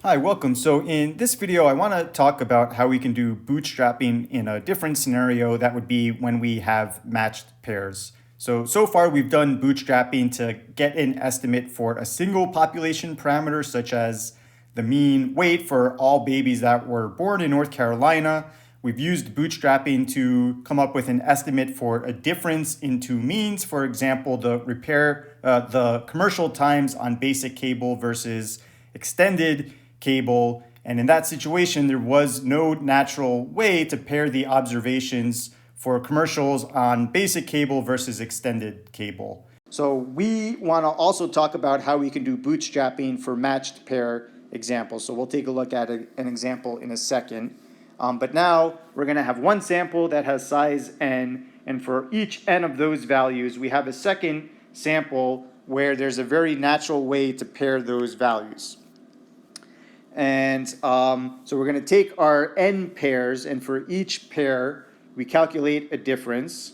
Hi, welcome. So in this video, I want to talk about how we can do bootstrapping in a different scenario. That would be when we have matched pairs. So far we've done bootstrapping to get an estimate for a single population parameter, such as the mean weight for all babies that were born in North Carolina. We've used bootstrapping to come up with an estimate for a difference in two means. For example, the commercial times on basic cable versus extended cable. And in that situation, there was no natural way to pair the observations for commercials on basic cable versus extended cable. So we want to also talk about how we can do bootstrapping for matched pair examples. So we'll take a look at an example in a second. But now we're going to have one sample that has size n, and for each n of those values, we have a second sample where there's a very natural way to pair those values. And so we're going to take our n pairs, and for each pair, we calculate a difference.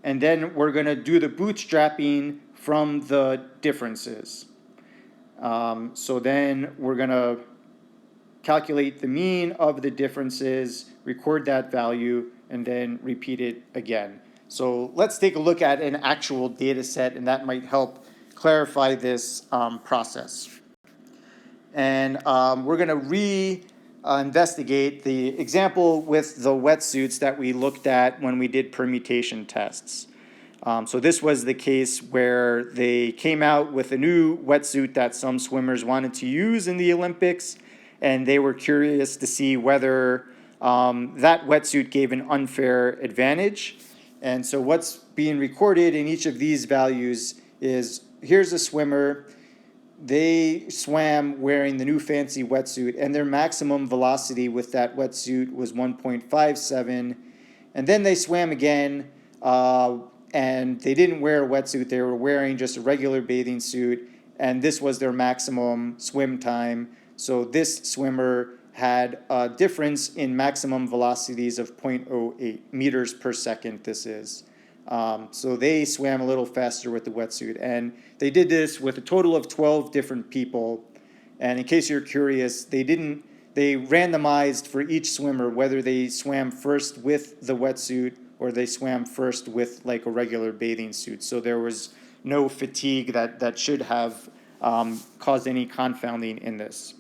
And then we're going to do the bootstrapping from the differences. So then we're going to calculate the mean of the differences, record that value, and then repeat it again. So let's take a look at an actual data set, and that might help clarify this process. And we're going to re-investigate the example with the wetsuits that we looked at when we did permutation tests. So this was the case where they came out with a new wetsuit that some swimmers wanted to use in the Olympics, and they were curious to see whether that wetsuit gave an unfair advantage. And so what's being recorded in each of these values is, here's a swimmer. They swam wearing the new fancy wetsuit, and their maximum velocity with that wetsuit was 1.57. And then they swam again, and they didn't wear a wetsuit. They were wearing just a regular bathing suit, and this was their maximum swim time. So this swimmer had a difference in maximum velocities of 0.08 meters per second, this is. So they swam a little faster with the wetsuit, and they did this with a total of 12 different people. And in case you're curious, they randomized for each swimmer whether they swam first with the wetsuit or they swam first with like a regular bathing suit. So there was no fatigue that should have caused any confounding in this.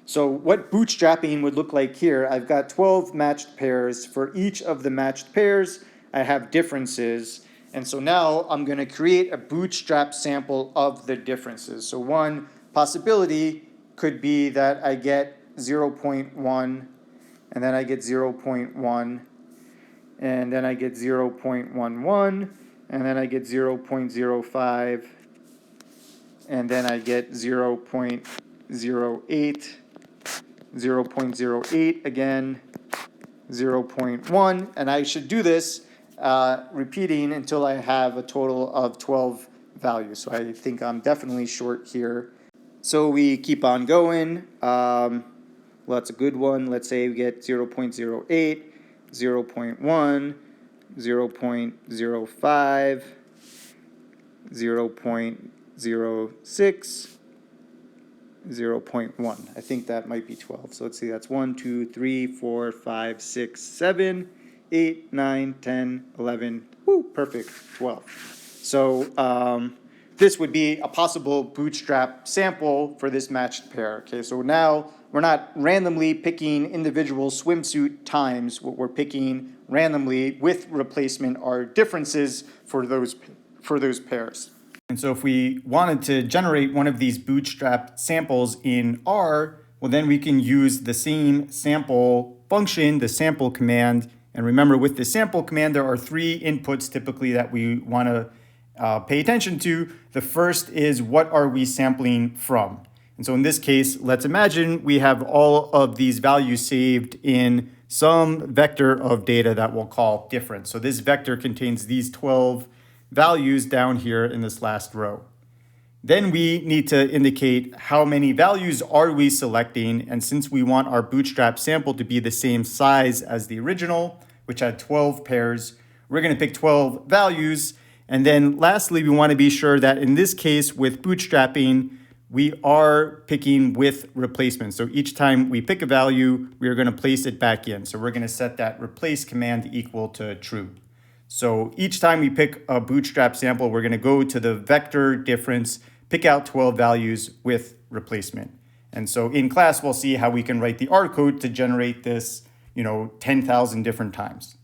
So what bootstrapping would look like here, I've got 12 matched pairs. For each of the matched pairs, I have differences. And so now I'm going to create a bootstrap sample of the differences. So one possibility could be that I get 0.1, and then I get 0.1, and then I get 0.11, and then I get 0.05, and then I get 0.08, 0.08 again, 0.1, and I should do this repeating until I have a total of 12 values. So I think I'm definitely short here. So we keep on going. Well, that's a good one. Let's say we get 0.08, 0.1, 0.05, 0.06, 0.1. I think that might be 12. So let's see, that's 1, 2, 3, 4, 5, 6, 7, 8, 9, 10, 11, perfect, 12. So this would be a possible bootstrap sample for this matched pair. Okay, so now we're not randomly picking individual swimsuit times. What we're picking randomly with replacement are differences for those pairs. And so if we wanted to generate one of these bootstrap samples in R, well, then we can use the same sample function, the sample command. And remember, with the sample command, there are three inputs typically that we want to pay attention to. The first is, what are we sampling from? And so in this case, let's imagine we have all of these values saved in some vector of data that we'll call difference. So this vector contains these 12 values down here in this last row. Then we need to indicate how many values are we selecting, and since we want our bootstrap sample to be the same size as the original, which had 12 pairs, we're going to pick 12 values. And then lastly, we want to be sure that in this case with bootstrapping, we are picking with replacement. So each time we pick a value, we are going to place it back in. So we're going to set that replace command equal to true. So each time we pick a bootstrap sample, we're going to go to the vector difference, pick out 12 values with replacement. And so in class, we'll see how we can write the R code to generate this, 10,000 different times.